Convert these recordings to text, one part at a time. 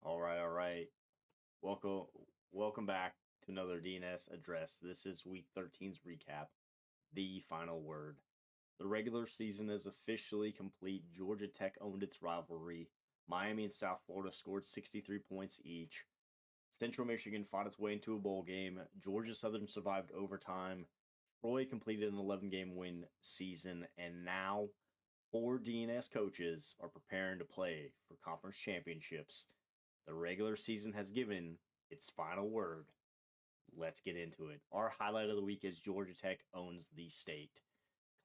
All right. Welcome, welcome back to another DNS address. This is Week 13's recap. The final word. The regular season is officially complete. Georgia Tech owned its rivalry. Miami and South Florida scored 63 points each. Central Michigan fought its way into a bowl game. Georgia Southern survived overtime. Troy completed an 11-game win season, and now four DNS coaches are preparing to play for conference championships. The regular season has given its final word. Let's get into it. Our highlight of the week is Georgia Tech owns the state.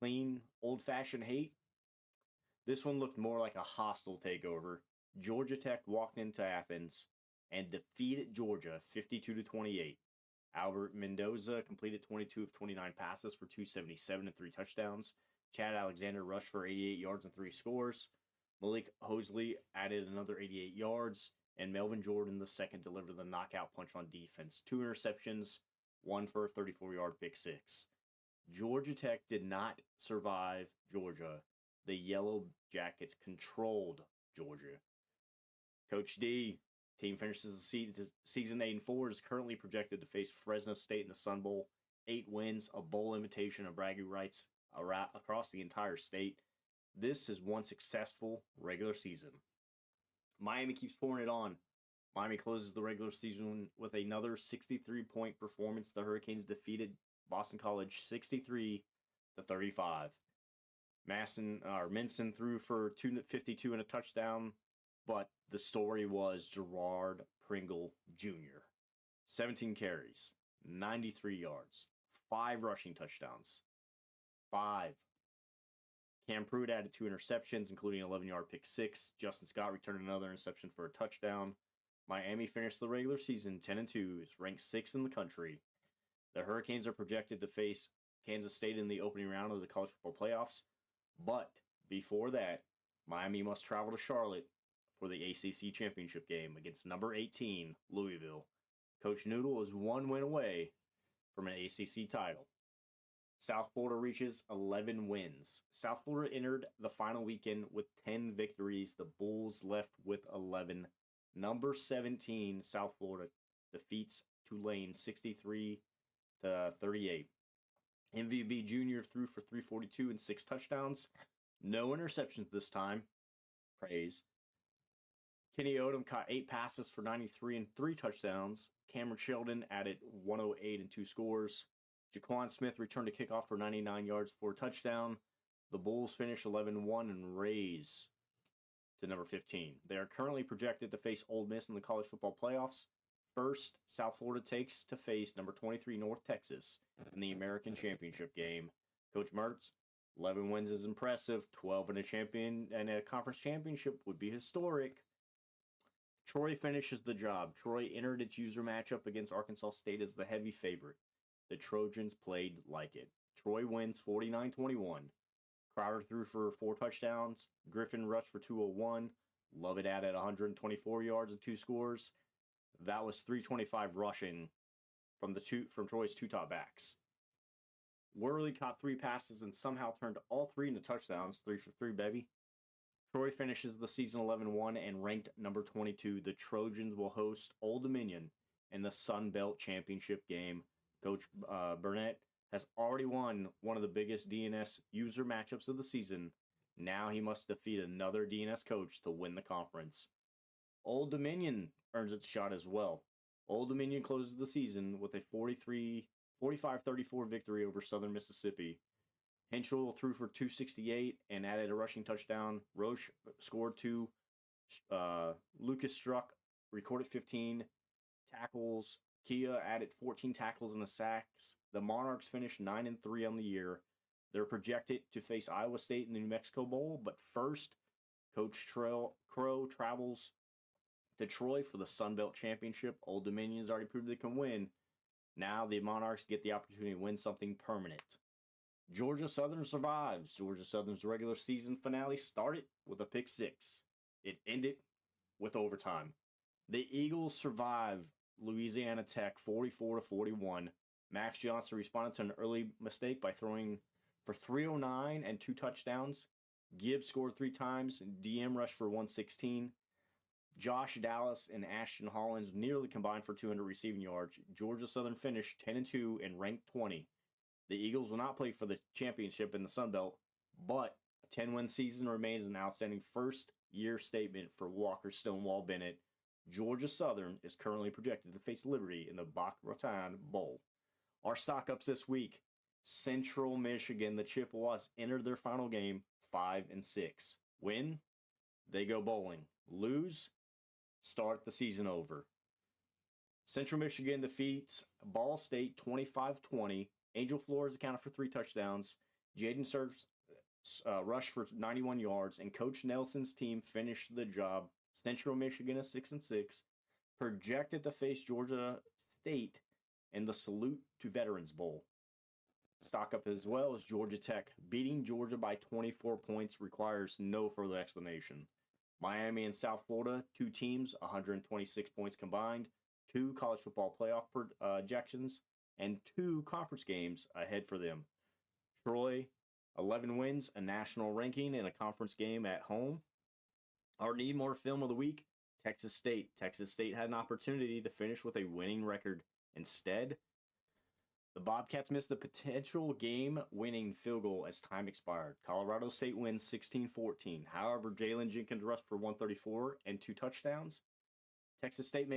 Clean, old-fashioned hate. This one looked more like a hostile takeover. Georgia Tech walked into Athens and defeated Georgia 52-28. Albert Mendoza completed 22 of 29 passes for 277 and 3 touchdowns. Chad Alexander rushed for 88 yards and 3 scores. Malik Hosley added another 88 yards. And Melvin Jordan II delivered the knockout punch on defense. 2 interceptions, 1 for a 34-yard pick six. Georgia Tech did not survive Georgia. The Yellow Jackets controlled Georgia. Coach D, team finishes the season 8-4, is currently projected to face Fresno State in the Sun Bowl. 8 wins, a bowl invitation, and bragging rights across the entire state. This is one successful regular season. Miami keeps pouring it on. Miami closes the regular season with another 63-point performance. The Hurricanes defeated Boston College 63-35. Minson threw for 252 and a touchdown, but the story was Girard Pringle Jr. 17 carries, 93 yards, 5 rushing touchdowns. 5. Cam Pruitt added 2 interceptions, including an 11-yard pick six. Justin Scott returned another interception for a touchdown. Miami finished the regular season 10-2, is ranked 6th in the country. The Hurricanes are projected to face Kansas State in the opening round of the college football playoffs. But before that, Miami must travel to Charlotte for the ACC championship game against number 18, Louisville. Coach Noodle is 1 win away from an ACC title. South Florida reaches 11 wins. South Florida entered the final weekend with 10 victories. The Bulls left with 11. Number 17, South Florida, defeats Tulane 63-38. MVP Jr. threw for 342 and 6 touchdowns. No interceptions this time. Praise. Kenny Odom caught 8 passes for 93 and 3 touchdowns. Cameron Sheldon added 108 and 2 scores. Jaquan Smith returned a kickoff for 99 yards for a touchdown. The Bulls finish 11-1 and raise to number 15. They are currently projected to face Ole Miss in the college football playoffs. First, South Florida takes to face number 23 North Texas in the American Championship game. Coach Mertz, 11 wins is impressive. 12 in a conference championship would be historic. Troy finishes the job. Troy entered its user matchup against Arkansas State as the heavy favorite. The Trojans played like it. Troy wins 49-21. Crowder threw for 4 touchdowns. Griffin rushed for 201. Lovett added 124 yards and 2 scores. That was 325 rushing from Troy's 2 top backs. Worley caught 3 passes and somehow turned all 3 into touchdowns. 3 for 3, baby. Troy finishes the season 11-1 and ranked number 22. The Trojans will host Old Dominion in the Sun Belt Championship game. Coach Burnett has already won one of the biggest DNS user matchups of the season. Now he must defeat another DNS coach to win the conference. Old Dominion earns its shot as well. Old Dominion closes the season with a 45-34 victory over Southern Mississippi. Henschel threw for 268 and added a rushing touchdown. Roche scored 2. Lucas Struck recorded 15 tackles. Kia added 14 tackles and the sacks. The Monarchs finished 9-3 on the year. They're projected to face Iowa State in the New Mexico Bowl, but first, Coach Crow travels to Troy for the Sun Belt Championship. Old Dominion has already proved they can win. Now the Monarchs get the opportunity to win something permanent. Georgia Southern survives. Georgia Southern's regular season finale started with a pick six. It ended with overtime. The Eagles survive Louisiana Tech 44-41. Max Johnson responded to an early mistake by throwing for 309 and 2 touchdowns. Gibbs scored 3 times, and DM rushed for 116. Josh Dallas and Ashton Hollins nearly combined for 200 receiving yards. Georgia Southern finished 10-2 and ranked 20. The Eagles will not play for the championship in the Sun Belt, but a 10-win season remains an outstanding first-year statement for Walker Stonewall Bennett. Georgia Southern is currently projected to face Liberty in the Boca Raton Bowl. Our stock-ups this week: Central Michigan, the Chippewas entered their final game 5-6. Win, they go bowling. Lose, start the season over. Central Michigan defeats Ball State 25-20. Angel Flores accounted for 3 touchdowns. Jaden Surfs rushed for 91 yards, and Coach Nelson's team finished the job. Central Michigan is 6-6, projected to face Georgia State in the Salute to Veterans Bowl. Stock up as well as Georgia Tech. Beating Georgia by 24 points requires no further explanation. Miami and South Florida, 2 teams, 126 points combined, 2 college football playoff projections, and 2 conference games ahead for them. Troy, 11 wins, a national ranking, and a conference game at home. Our Need More Film of the Week, Texas State. Texas State had an opportunity to finish with a winning record. Instead, the Bobcats missed the potential game-winning field goal as time expired. Colorado State wins 16-14. However, Jalen Jenkins rushed for 134 and 2 touchdowns. Texas State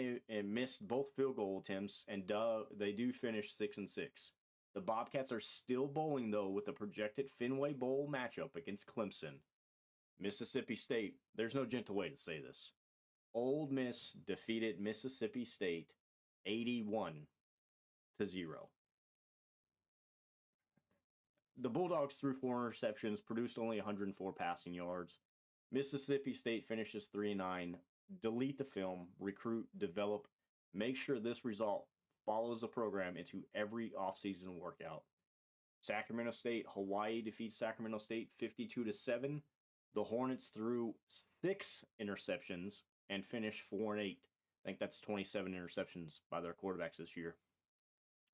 missed both field goal attempts, and they do finish 6-6. The Bobcats are still bowling, though, with a projected Fenway Bowl matchup against Clemson. Mississippi State, there's no gentle way to say this. Ole Miss defeated Mississippi State 81-0. The Bulldogs threw 4 interceptions, produced only 104 passing yards. Mississippi State finishes 3-9. Delete the film, recruit, develop. Make sure this result follows the program into every offseason workout. Sacramento State, Hawaii defeats Sacramento State 52-7. The Hornets threw 6 interceptions and finished 4-8. I think that's 27 interceptions by their quarterbacks this year.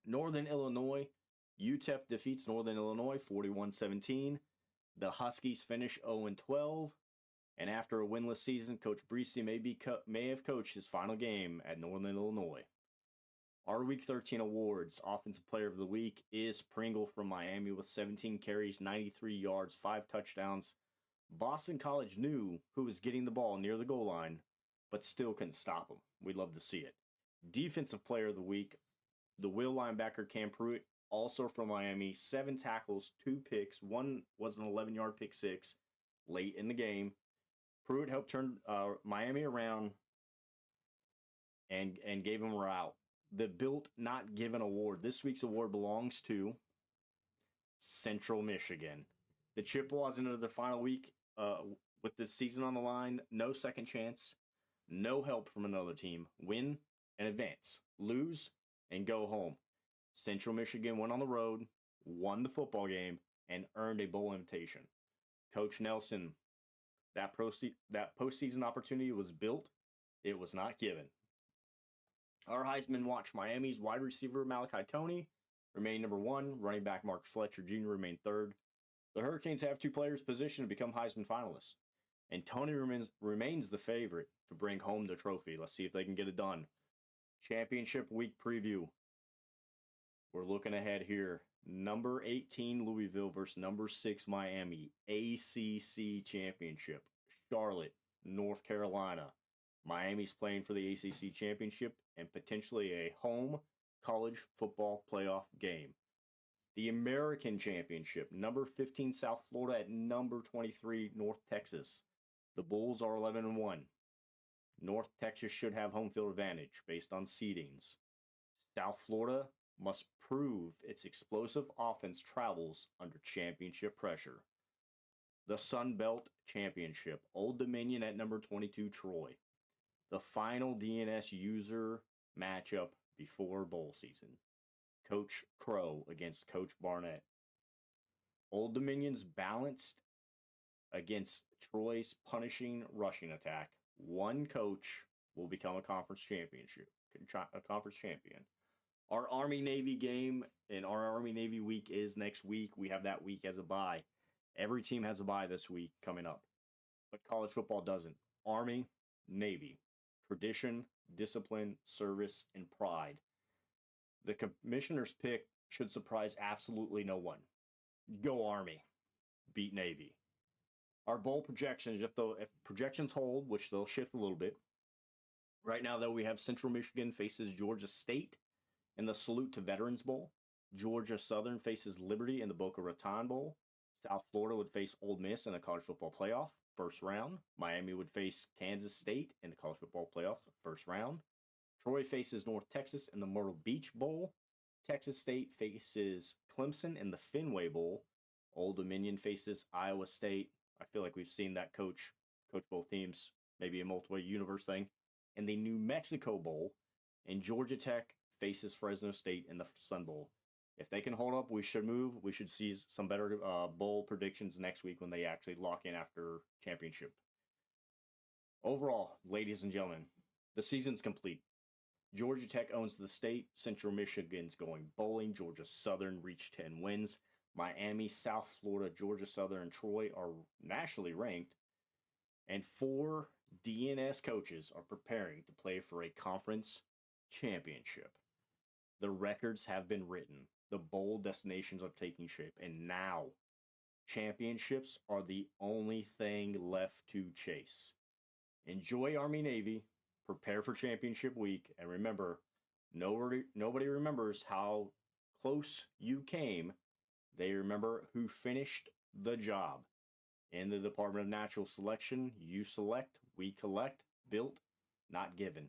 Northern Illinois, UTEP defeats Northern Illinois 41-17. The Huskies finish 0-12. And after a winless season, Coach Breesy may have coached his final game at Northern Illinois. Our Week 13 awards, Offensive Player of the Week, is Pringle from Miami with 17 carries, 93 yards, 5 touchdowns. Boston College knew who was getting the ball near the goal line, but still couldn't stop him. We'd love to see it. Defensive Player of the Week, the will linebacker Cam Pruitt, also from Miami, 7 tackles, 2 picks. One was an 11-yard pick six late in the game. Pruitt helped turn Miami around and gave him a rout. The Built Not Given award. This week's award belongs to Central Michigan. The Chippewas into their final week with this season on the line. No second chance. No help from another team. Win and advance. Lose and go home. Central Michigan went on the road, won the football game, and earned a bowl invitation. Coach Nelson, that postseason opportunity was built. It was not given. Our Heisman watch: Miami's wide receiver Malachi Toney remained number 1. Running back Marcus Fletcher Jr. remained 3rd. The Hurricanes have 2 players positioned to become Heisman finalists, and Toney remains the favorite to bring home the trophy. Let's see if they can get it done. Championship week preview. We're looking ahead here. Number 18 Louisville versus number 6 Miami. ACC Championship. Charlotte, North Carolina. Miami's playing for the ACC Championship and potentially a home college football playoff game. The American Championship. Number 15 South Florida at number 23 North Texas. The Bulls are 11-1. North Texas should have home field advantage based on seedings. South Florida must prove its explosive offense travels under championship pressure. The Sun Belt Championship. Old Dominion at number 22 Troy. The final DNS user matchup before bowl season. Coach Crow against Coach Barnett. Old Dominion's balanced against Troy's punishing rushing attack. One coach will become a conference champion. Our Army-Navy game and our Army-Navy week is next week. We have that week as a bye. Every team has a bye this week coming up, but college football doesn't. Army, Navy. tradition, discipline, service, and pride. The commissioner's pick should surprise absolutely no one. Go Army. Beat Navy. Our bowl projections, if projections hold, which they'll shift a little bit. Right now, though, we have Central Michigan faces Georgia State in the Salute to Veterans Bowl. Georgia Southern faces Liberty in the Boca Raton Bowl. South Florida would face Ole Miss in the college football playoff, first round. Miami would face Kansas State in the college football playoff, first round. Troy faces North Texas in the Myrtle Beach Bowl. Texas State faces Clemson in the Fenway Bowl. Old Dominion faces Iowa State. I feel like we've seen that coach both teams, maybe a multiple universe thing. In the New Mexico Bowl. And Georgia Tech faces Fresno State in the Sun Bowl. If they can hold up, we should move. We should see some better bowl predictions next week when they actually lock in after championship. Overall, ladies and gentlemen, the season's complete. Georgia Tech owns the state. Central Michigan's going bowling. Georgia Southern reached 10 wins. Miami, South Florida, Georgia Southern, and Troy are nationally ranked. And 4 DNS coaches are preparing to play for a conference championship. The records have been written. The bowl destinations are taking shape. And now, championships are the only thing left to chase. Enjoy Army-Navy. Prepare for championship week. And remember, nobody remembers how close you came. They remember who finished the job. In the Department of Natural Selection, you select, we collect, built, not given.